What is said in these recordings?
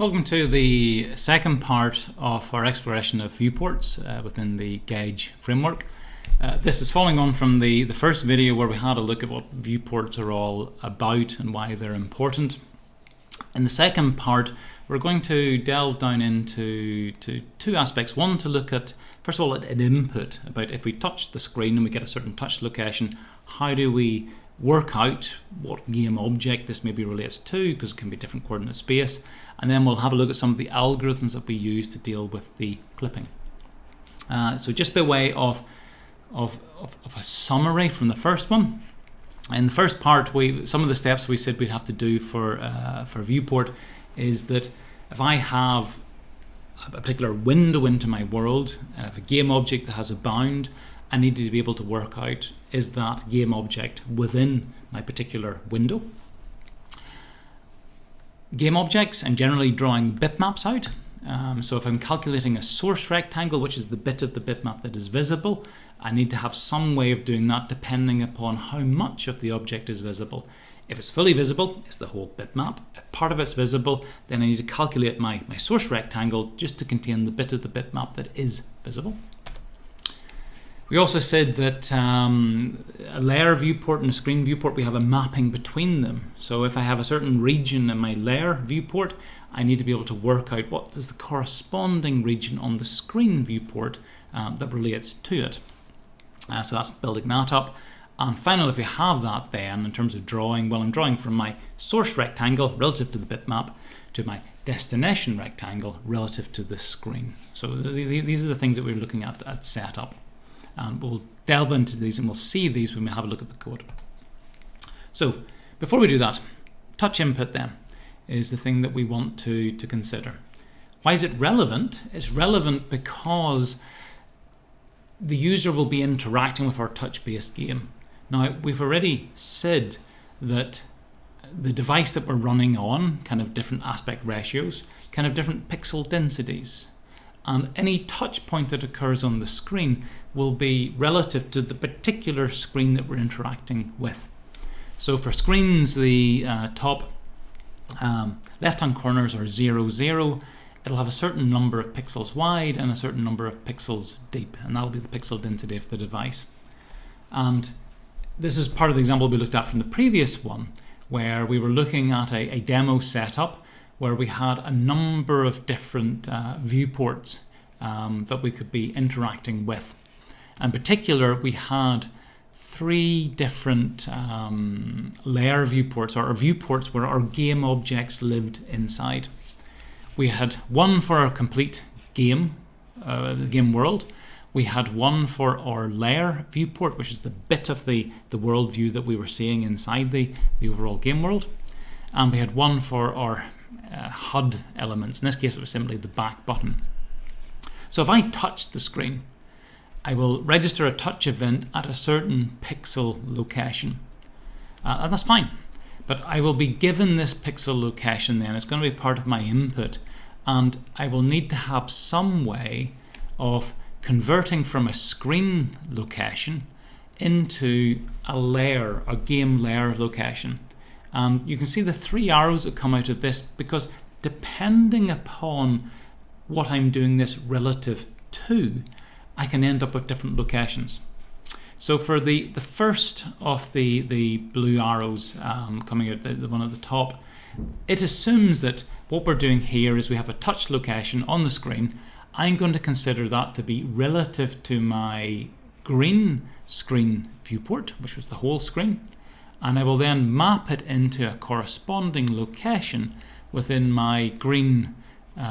Welcome to the second part of our exploration of viewports within the GAGE framework. This is following on from the first video where we had a look at what viewports are all about and why they're important. In the second part, we're going to delve down into two aspects. One, to look at, first of all, at input, about if we touch the screen and we get a certain touch location, how do we work out what game object this maybe relates to, because it can be different coordinate space. And then we'll have a look at some of the algorithms that we use to deal with the clipping. So just by way of a summary from the first one. In the first part, some of the steps we said we'd have to do for viewport is that if I have a particular window into my world, and if a game object that has a bound, I needed to be able to work out, is that game object within my particular window? Game objects, and generally drawing bitmaps out. So if I'm calculating a source rectangle, which is the bit of the bitmap that is visible, I need to have some way of doing that depending upon how much of the object is visible. If it's fully visible, it's the whole bitmap. If part of it's visible, then I need to calculate my source rectangle just to contain the bit of the bitmap that is visible. We also said that a layer viewport and a screen viewport, we have a mapping between them. So if I have a certain region in my layer viewport, I need to be able to work out what is the corresponding region on the screen viewport that relates to it. So that's building that up. And finally, if we have that then, in terms of drawing, well, I'm drawing from my source rectangle relative to the bitmap to my destination rectangle relative to the screen. So these are the things that we're looking at setup. And we'll delve into these and we'll see these when we have a look at the code. So before we do that, touch input then is the thing that we want to consider. Why is it relevant? It's relevant because the user will be interacting with our touch-based game. Now, we've already said that the device that we're running on can have different aspect ratios, can have different pixel densities. And any touch point that occurs on the screen will be relative to the particular screen that we're interacting with. So for screens, the top left-hand corners are 0, 0. It'll have a certain number of pixels wide and a certain number of pixels deep, and that'll be the pixel density of the device. And this is part of the example we looked at from the previous one, where we were looking at a demo setup where we had a number of different viewports that we could be interacting with. In particular, we had 3 different layer viewports, or viewports where our game objects lived inside. We had one for our complete game, the game world. We had one for our layer viewport, which is the bit of the world view that we were seeing inside the overall game world. And we had one for our HUD elements. In this case, it was simply the back button. So if I touch the screen, I will register a touch event at a certain pixel location. And that's fine. But I will be given this pixel location then. It's going to be part of my input. And I will need to have some way of converting from a screen location into a layer, a game layer location. You can see the 3 arrows that come out of this, because depending upon what I'm doing this relative to, I can end up with different locations. So for the first of the blue arrows coming out, the one at the top, it assumes that what we're doing here is we have a touch location on the screen. I'm going to consider that to be relative to my green screen viewport, which was the whole screen. And I will then map it into a corresponding location within my green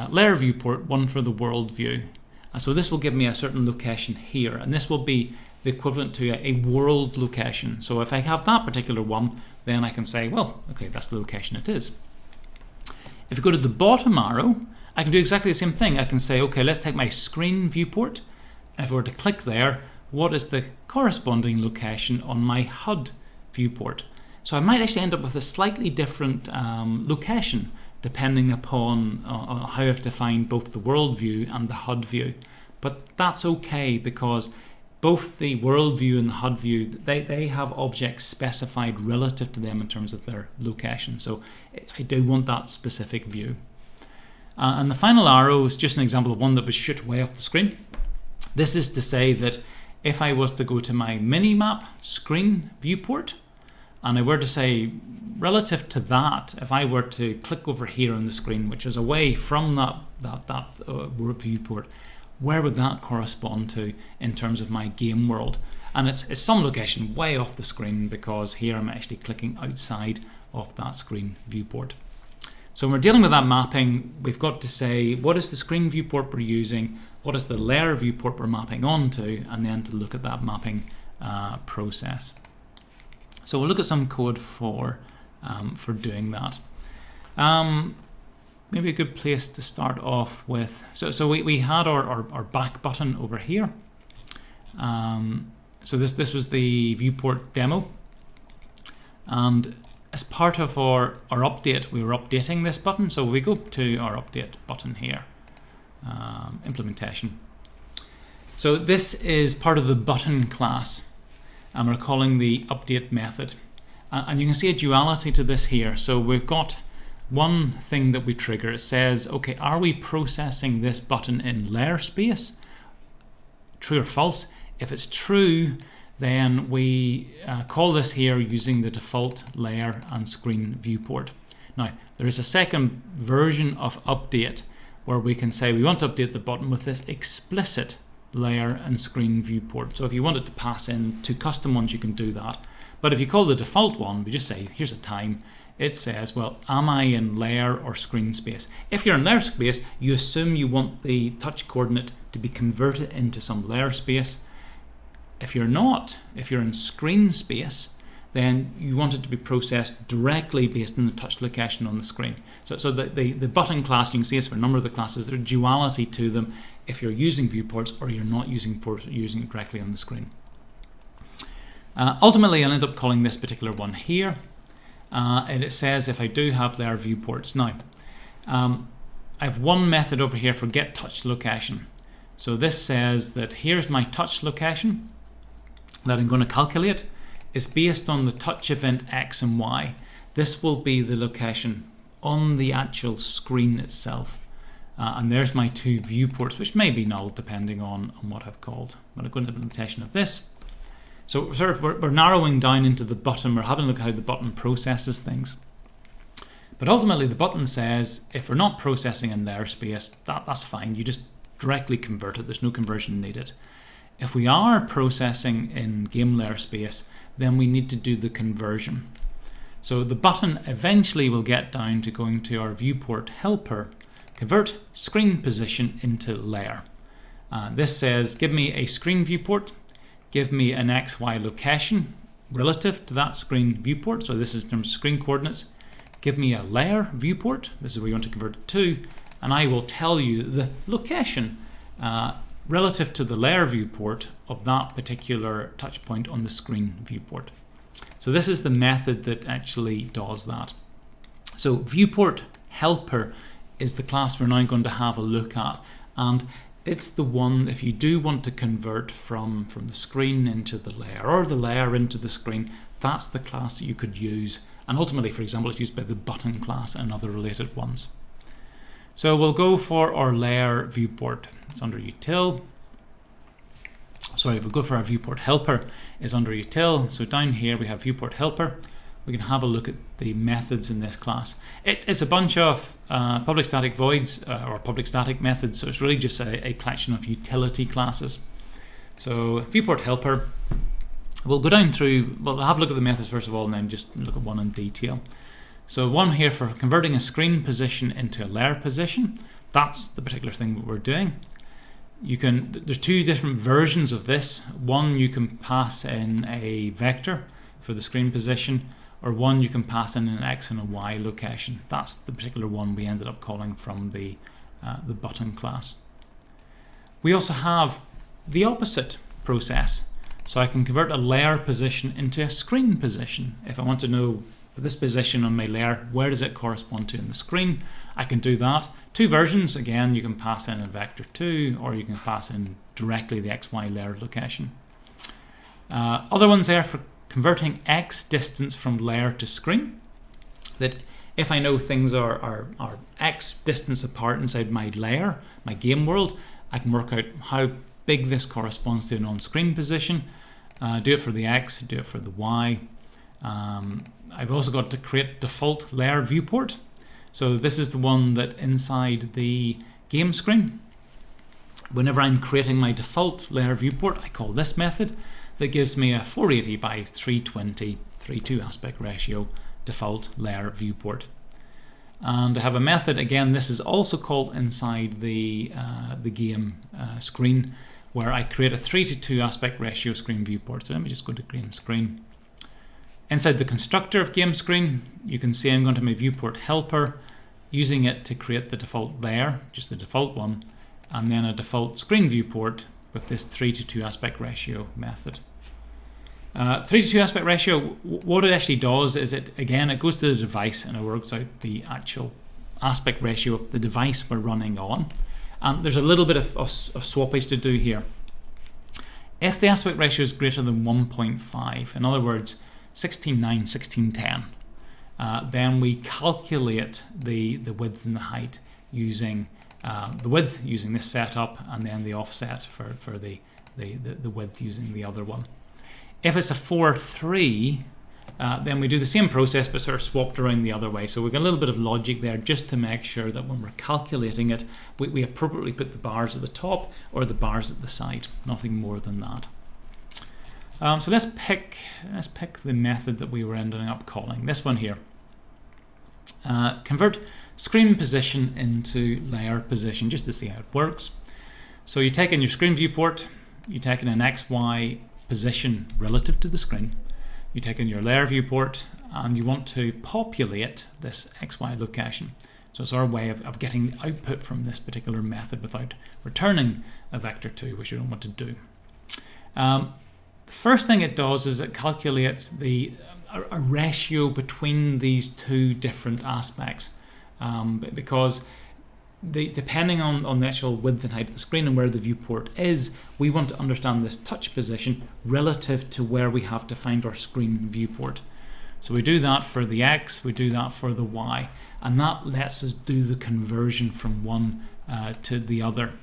layer viewport, one for the world view. And so this will give me a certain location here, and this will be the equivalent to a world location. So if I have that particular one, then I can say, well, okay, that's the location it is. If I go to the bottom arrow, I can do exactly the same thing. I can say, okay, let's take my screen viewport. If I were to click there, what is the corresponding location on my HUD viewport? So I might actually end up with a slightly different location depending upon how I've defined both the world view and the HUD view. But that's okay, because both the world view and the HUD view, they have objects specified relative to them in terms of their location. So I do want that specific view. And the final arrow is just an example of one that would shoot way off the screen. This is to say that if I was to go to my mini-map screen viewport, and I were to say, relative to that, if I were to click over here on the screen, which is away from that viewport, where would that correspond to in terms of my game world? And it's some location way off the screen, because here I'm actually clicking outside of that screen viewport. So when we're dealing with that mapping, we've got to say, what is the screen viewport we're using, what is the layer viewport we're mapping onto, and then to look at that mapping process. So we'll look at some code for doing that. Maybe a good place to start off with. So we had our back button over here. So this was the viewport demo, and as part of our update, we were updating this button. So we go to our update button here, implementation. So this is part of the button class, and we're calling the update method. And you can see a duality to this here. So we've got one thing that we trigger. It says, okay, are we processing this button in layer space? True or false? If it's true, then we call this here using the default layer and screen viewport. Now, there is a second version of update where we can say we want to update the button with this explicit layer and screen viewport. So if you wanted to pass in two custom ones, you can do that. But if you call the default one, we just say, here's a time. It says, well, am I in layer or screen space? If you're in layer space, you assume you want the touch coordinate to be converted into some layer space. If you're not, if you're in screen space, then you want it to be processed directly based on the touch location on the screen. So the button class, you can see this for a number of the classes, there's duality to them if you're using viewports or you're not using it directly on the screen. Ultimately, I'll end up calling this particular one here, and it says if I do have layer viewports. Now, I have one method over here for get touch location. So this says that here's my touch location that I'm going to calculate. Is based on the touch event X and Y. This will be the location on the actual screen itself. And there's my two viewports, which may be null depending on what I've called. I'm going to go into implementation of this. So we're narrowing down into the button. We're having a look at how the button processes things. But ultimately the button says if we're not processing in layer space, that's fine. You just directly convert it. There's no conversion needed. If we are processing in game layer space, then we need to do the conversion. So the button eventually will get down to going to our viewport helper, convert screen position into layer. This says give me a screen viewport, give me an XY location relative to that screen viewport. So this is in terms of screen coordinates. Give me a layer viewport. This is where you want to convert it to, and I will tell you the location relative to the layer viewport of that particular touch point on the screen viewport. So this is the method that actually does that. So viewport helper is the class we're now going to have a look at, and it's the one if you do want to convert from the screen into the layer or the layer into the screen, that's the class that you could use. And ultimately, for example, it's used by the button class and other related ones. So we'll go for our layer viewport. It's under util. Sorry, we'll go for our viewport helper. Is under util. So down here we have viewport helper. We can have a look at the methods in this class. It's a bunch of public static voids or public static methods. So it's really just a collection of utility classes. So viewport helper. We'll go down through. We'll have a look at the methods first of all, and then just look at one in detail. So one here for converting a screen position into a layer position. That's the particular thing that we're doing. There's two different versions of this. One you can pass in a vector for the screen position, or one you can pass in an X and a Y location. That's the particular one we ended up calling from the button class. We also have the opposite process. So I can convert a layer position into a screen position. If I want to know this position on my layer, where does it correspond to in the screen? I can do that. Two versions, again, you can pass in a vector 2, or you can pass in directly the XY layer location. Other ones there for converting X distance from layer to screen. That If I know things are X distance apart inside my layer, my game world, I can work out how big this corresponds to an on-screen position. Do it for the X, do it for the Y. I've also got to create default layer viewport. So this is the one that inside the game screen, whenever I'm creating my default layer viewport, I call this method that gives me a 480 by 320 3:2 aspect ratio default layer viewport. And I have a method, again, this is also called inside the game screen, where I create a 3:2 aspect ratio screen viewport. So let me just go to game screen. Inside the constructor of game screen, you can see I'm going to my viewport helper, using it to create the default layer, just the default one, and then a default screen viewport with this 3:2 aspect ratio method. 3:2 aspect ratio, what it actually does is it goes to the device and it works out the actual aspect ratio of the device we're running on. There's a little bit of swappage to do here. If the aspect ratio is greater than 1.5, in other words 16:9, 16:10, then we calculate the width and the height using the width using this setup, and then the offset for the width using the other one. If it's a 4:3, then we do the same process but sort of swapped around the other way. So we've got a little bit of logic there just to make sure that when we're calculating it, we appropriately put the bars at the top or the bars at the side. Nothing more than that. So let's pick the method that we were ending up calling. This one here. Convert screen position into layer position, just to see how it works. So you take in your screen viewport, you take in an XY position relative to the screen, you take in your layer viewport, and you want to populate this XY location. So it's our way of getting the output from this particular method without returning a vector2, which you don't want to do. The first thing it does is it calculates a ratio between these two different aspects, because depending on the actual width and height of the screen and where the viewport is, we want to understand this touch position relative to where we have to find our screen viewport. So we do that for the X, we do that for the Y, and that lets us do the conversion from one to the other.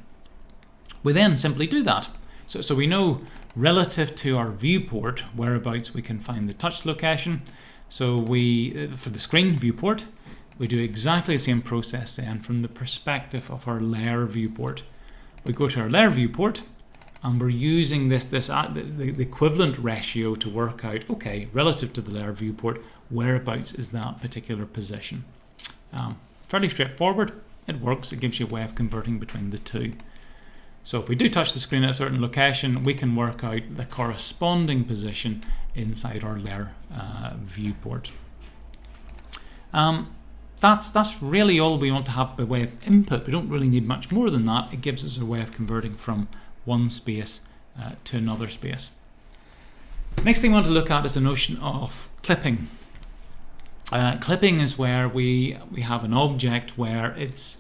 We then simply do that. So we know relative to our viewport whereabouts we can find the touch location. So for the screen viewport, we do exactly the same process then from the perspective of our layer viewport. We go to our layer viewport and we're using the equivalent ratio to work out, okay, relative to the layer viewport, whereabouts is that particular position. Fairly straightforward. It works. It gives you a way of converting between the two. So if we do touch the screen at a certain location, we can work out the corresponding position inside our layer viewport. That's really all we want to have by way of input. We don't really need much more than that. It gives us a way of converting from one space to another space. Next thing we want to look at is the notion of clipping. Clipping is where we have an object where it's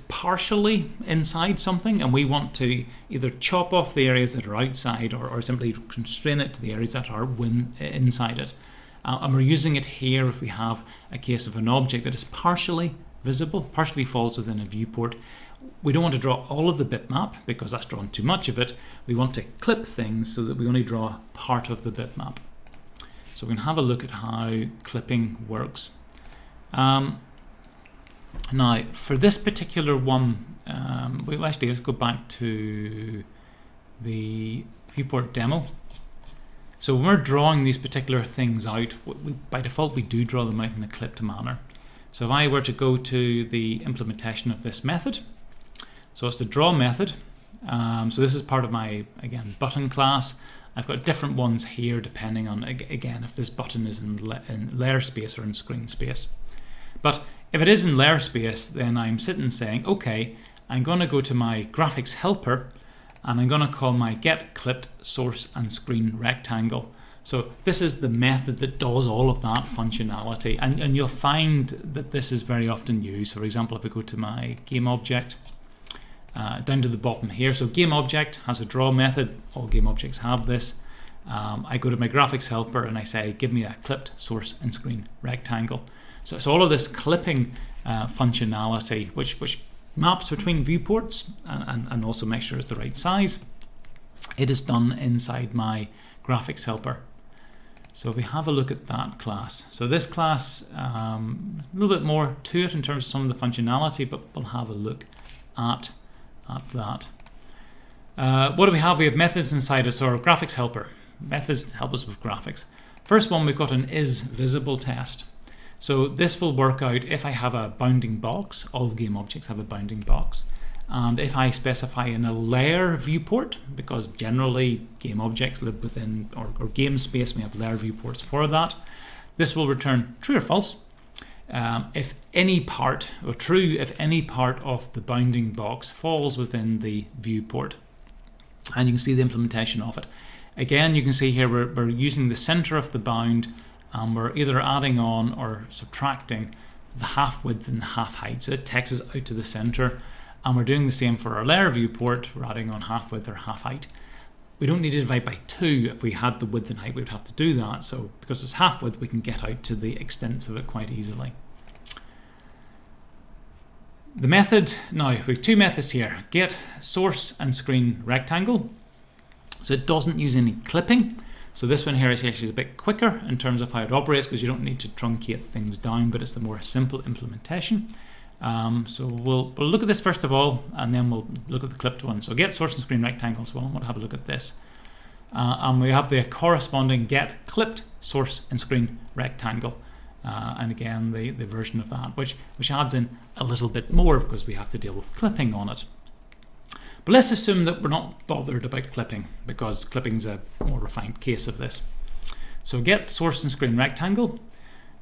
partially inside something, and we want to either chop off the areas that are outside or simply constrain it to the areas that are inside it. And we're using it here if we have a case of an object that is partially visible, partially falls within a viewport. We don't want to draw all of the bitmap because that's drawing too much of it. We want to clip things so that we only draw part of the bitmap. So we can have a look at how clipping works. Now, for this particular one, let's go back to the viewport demo. So when we're drawing these particular things out, by default we do draw them out in a clipped manner. So if I were to go to the implementation of this method, so it's the draw method. So this is part of my, again, button class. I've got different ones here depending on, again, if this button is in layer space or in screen space. But if it is in layer space, then I'm sitting saying, okay, I'm going to go to my graphics helper and I'm going to call my get clipped source and screen rectangle. So this is the method that does all of that functionality, and you'll find that this is very often used. For example, if I go to my game object, down to the bottom here, so game object has a draw method, all game objects have this. I go to my graphics helper and I say give me a clipped source and screen rectangle. So all of this clipping functionality, which maps between viewports and also makes sure it's the right size, it is done inside my graphics helper. So if we have a look at that class, so this class, a little bit more to it in terms of some of the functionality, but we'll have a look at that. What do we have? We have methods inside it, so our graphics helper. Methods help us with graphics. First one, we've got an isVisible test. So this will work out if I have a bounding box, all game objects have a bounding box, and if I specify in a layer viewport, because generally game objects live within, or game space, we have layer viewports for that, this will return true or false. If any part, or true if any part of the bounding box falls within the viewport. And you can see the implementation of it. Again, you can see here we're using the center of the bound, and we're either adding on or subtracting the half width and the half height. So it takes us out to the center, and we're doing the same for our layer viewport. We're adding on half width or half height. We don't need to divide by 2. If we had the width and height, we would have to do that. So because it's half width, we can get out to the extent of it quite easily. The method, now we have two methods here, get source and screen rectangle. So it doesn't use any clipping. So this one here is actually a bit quicker in terms of how it operates, because you don't need to truncate things down, but it's the more simple implementation. So we'll look at this first of all, and then we'll look at the clipped one. So get source and screen rectangle. So we'll have a look at this. And we have the corresponding get clipped source and screen rectangle. And again, the version of that, which adds in a little bit more because we have to deal with clipping on it. But let's assume that we're not bothered about clipping, because clipping's a more refined case of this. So get source and screen rectangle.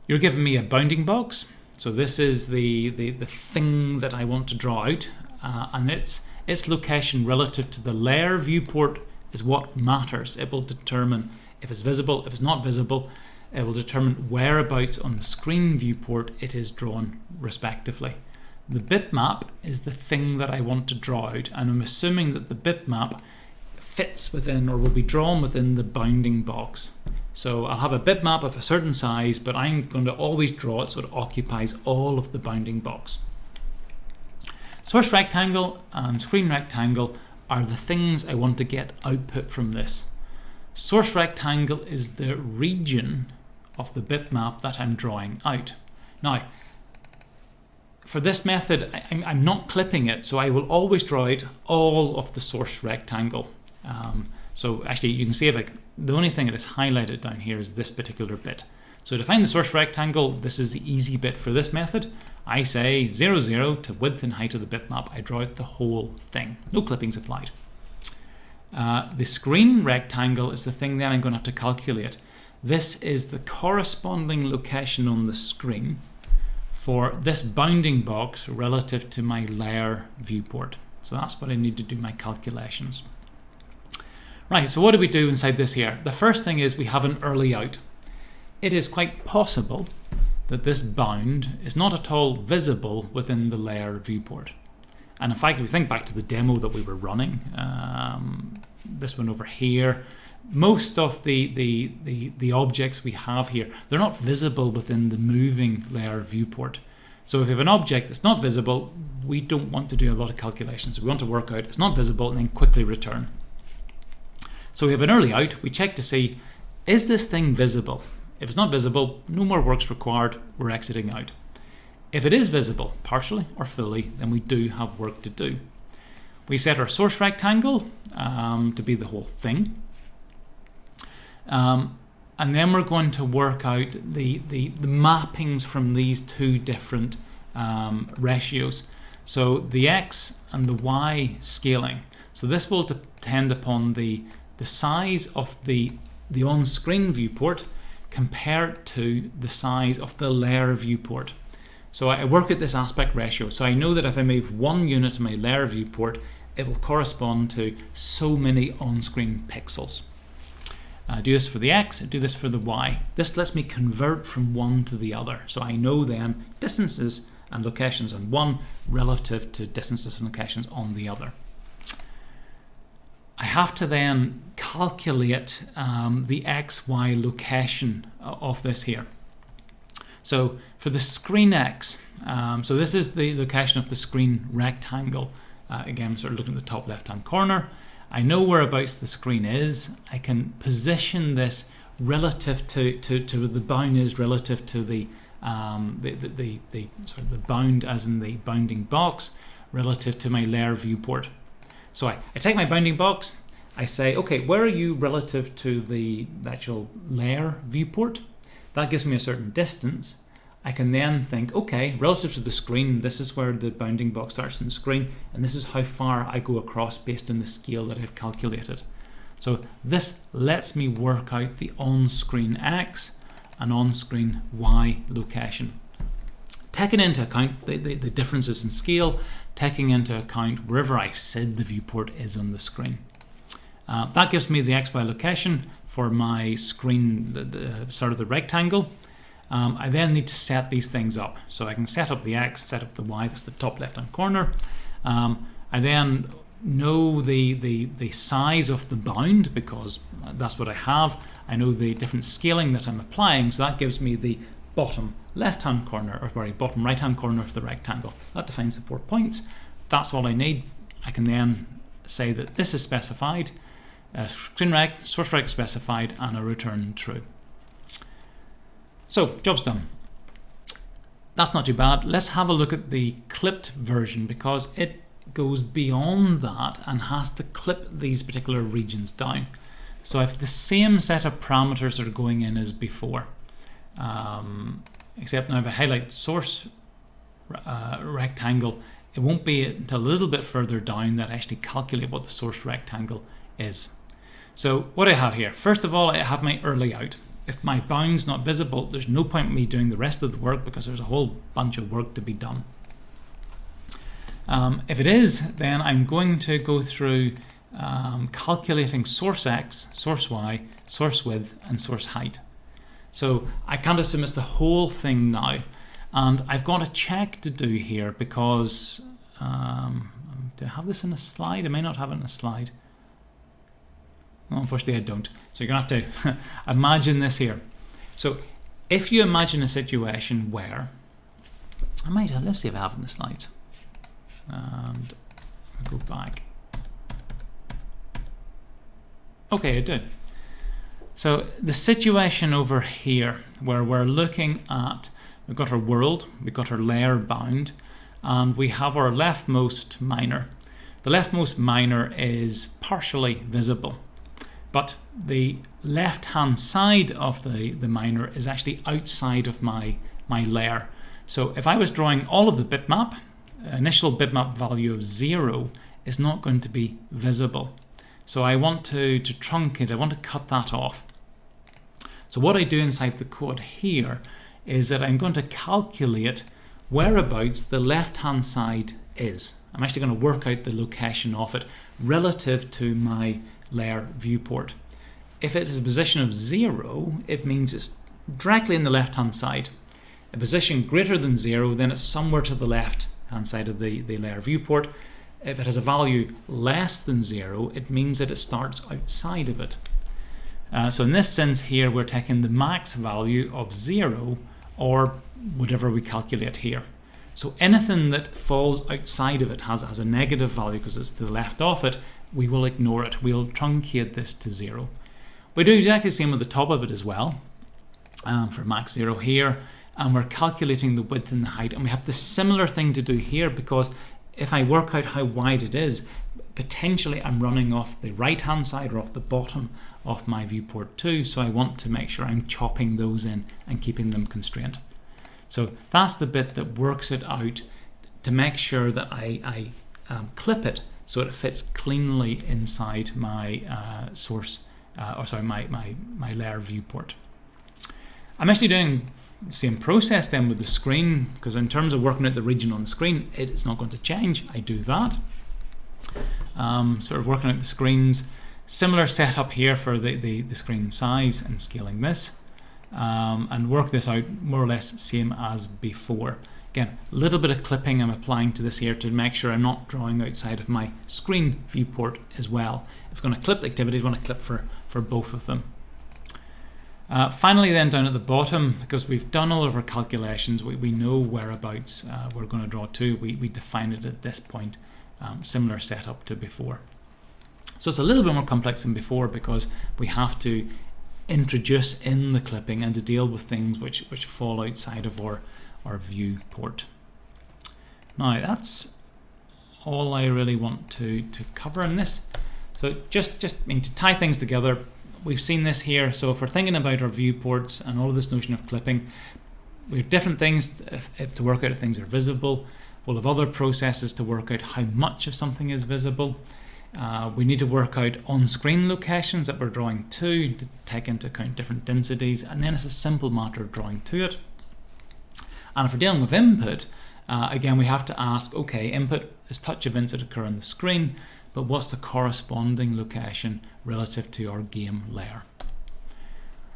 You're giving me a bounding box. So this is the thing that I want to draw out, and its location relative to the layer viewport is what matters. It will determine if it's visible, if it's not visible. It will determine whereabouts on the screen viewport it is drawn respectively. The bitmap is the thing that I want to draw out, and I'm assuming that the bitmap fits within, or will be drawn within, the bounding box. So I'll have a bitmap of a certain size, but I'm going to always draw it so it occupies all of the bounding box. Source rectangle and screen rectangle are the things I want to get output from this. Source rectangle is the region of the bitmap that I'm drawing out. Now, for this method, I'm not clipping it, so I will always draw out all of the source rectangle. So actually, you can see the only thing that is highlighted down here is this particular bit. So to find the source rectangle, this is the easy bit for this method. I say 0, 0 to width and height of the bitmap. I draw out the whole thing. No clippings applied. The screen rectangle is the thing then I'm going to have to calculate. This is the corresponding location on the screen for this bounding box relative to my layer viewport. So that's what I need to do my calculations. Right, so what do we do inside this here? The first thing is we have an early out. It is quite possible that this bound is not at all visible within the layer viewport. And in fact, if we think back to the demo that we were running, this one over here, most of the objects we have here, they're not visible within the moving layer viewport. So if we have an object that's not visible, we don't want to do a lot of calculations. We want to work out it's not visible and then quickly return. So we have an early out. We check to see, is this thing visible? If it's not visible, no more work's required. We're exiting out. If it is visible, partially or fully, then we do have work to do. We set our source rectangle to be the whole thing. And then we're going to work out the mappings from these two different ratios. So the X and the Y scaling. So this will depend upon the size of the on-screen viewport compared to the size of the layer viewport. So I work at this aspect ratio. So I know that if I move 1 unit in my layer viewport, it will correspond to so many on-screen pixels. Do this for the X, do this for the Y. This lets me convert from one to the other. So I know then distances and locations on one relative to distances and locations on the other. I have to then calculate the X, Y location of this here. So for the screen X, so this is the location of the screen rectangle. Again, sort of looking at the top left hand corner. I know whereabouts the screen is. I can position this relative to the bound is relative to the sort of the bound, as in the bounding box, relative to my layer viewport. So I take my bounding box, I say, okay, where are you relative to the actual layer viewport? That gives me a certain distance. I can then think, okay, relative to the screen, this is where the bounding box starts on the screen, and this is how far I go across based on the scale that I've calculated. So this lets me work out the on-screen X and on-screen Y location. Taking into account the differences in scale, taking into account wherever I said the viewport is on the screen. That gives me the XY location for my screen, the start of the rectangle. I then need to set these things up. So I can set up the X, set up the Y, that's the top left hand corner. I then know the size of the bound because that's what I have. I know the different scaling that I'm applying, so that gives me the bottom left hand corner, or sorry, bottom right hand corner of the rectangle. That defines the 4 points. That's all I need. I can then say that this is specified, screen rect, source rect specified, and a return true. So job's done. That's not too bad. Let's have a look at the clipped version because it goes beyond that and has to clip these particular regions down. So I have the same set of parameters that are going in as before, except now if I highlight source rectangle, it won't be until a little bit further down that I actually calculate what the source rectangle is. So what I have here, first of all, I have my early out. If my bound's not visible, there's no point in me doing the rest of the work because there's a whole bunch of work to be done. If it is, then I'm going to go through calculating source X, source Y, source width, and source height. So I can't assume it's the whole thing now. And I've got a check to do here because, do I have this in a slide? I may not have it in a slide. Well, unfortunately I don't. So you're going to have to imagine this here. So if you imagine a situation where, let's see if I have it in the slides. And I'll go back. Okay, I do. So the situation over here where we're looking at, we've got our world, we've got our layer bound, and we have our leftmost minor. The leftmost minor is partially visible, but the left-hand side of the minor is actually outside of my layer. So if I was drawing all of the bitmap, initial bitmap value of 0 is not going to be visible. So I want to truncate, I want to cut that off. So what I do inside the code here is that I'm going to calculate whereabouts the left-hand side is. I'm actually going to work out the location of it relative to my layer viewport. If it is a position of 0, it means it's directly in the left-hand side. A position greater than 0, then it's somewhere to the left-hand side of the layer viewport. If it has a value less than 0, it means that it starts outside of it. So in this sense here, we're taking the max value of 0 or whatever we calculate here. So anything that falls outside of it has a negative value because it's to the left of it, we will ignore it. We'll truncate this to 0. We do exactly the same with the top of it as well, for max 0 here, and we're calculating the width and the height, and we have the similar thing to do here because if I work out how wide it is, potentially I'm running off the right hand side or off the bottom of my viewport too, so I want to make sure I'm chopping those in and keeping them constrained. So that's the bit that works it out to make sure that I clip it so it fits cleanly inside my my layer viewport. I'm actually doing the same process then with the screen, because in terms of working out the region on the screen, it is not going to change. I do that. Sort of working out the screens. Similar setup here for the screen size and scaling this. And work this out more or less same as before. Again, a little bit of clipping I'm applying to this here to make sure I'm not drawing outside of my screen viewport as well. If I'm going to clip activities, I want to clip for both of them. Finally then, down at the bottom, because we've done all of our calculations, we know whereabouts we're going to draw to. We define it at this point, similar setup to before. So it's a little bit more complex than before because we have to introduce in the clipping and to deal with things which fall outside of our viewport. Now that's all I really want to cover in this. So just to tie things together, we've seen this here. So if we're thinking about our viewports and all of this notion of clipping, we have different things to work out if things are visible. We'll have other processes to work out how much of something is visible. We need to work out on-screen locations that we're drawing to take into account different densities, and then it's a simple matter of drawing to it. And if we're dealing with input, again we have to ask, okay, input is touch events that occur on the screen, but what's the corresponding location relative to our game layer?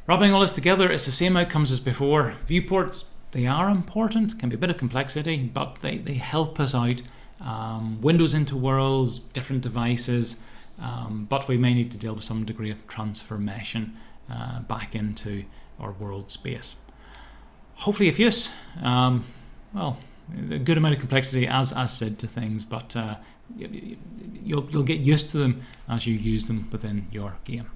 Wrapping all this together, it's the same outcomes as before. Viewports, they are important, can be a bit of complexity, but they help us out. Windows into worlds, different devices, but we may need to deal with some degree of transformation back into our world space. Hopefully of use. Well, a good amount of complexity as said to things, but you'll get used to them as you use them within your game.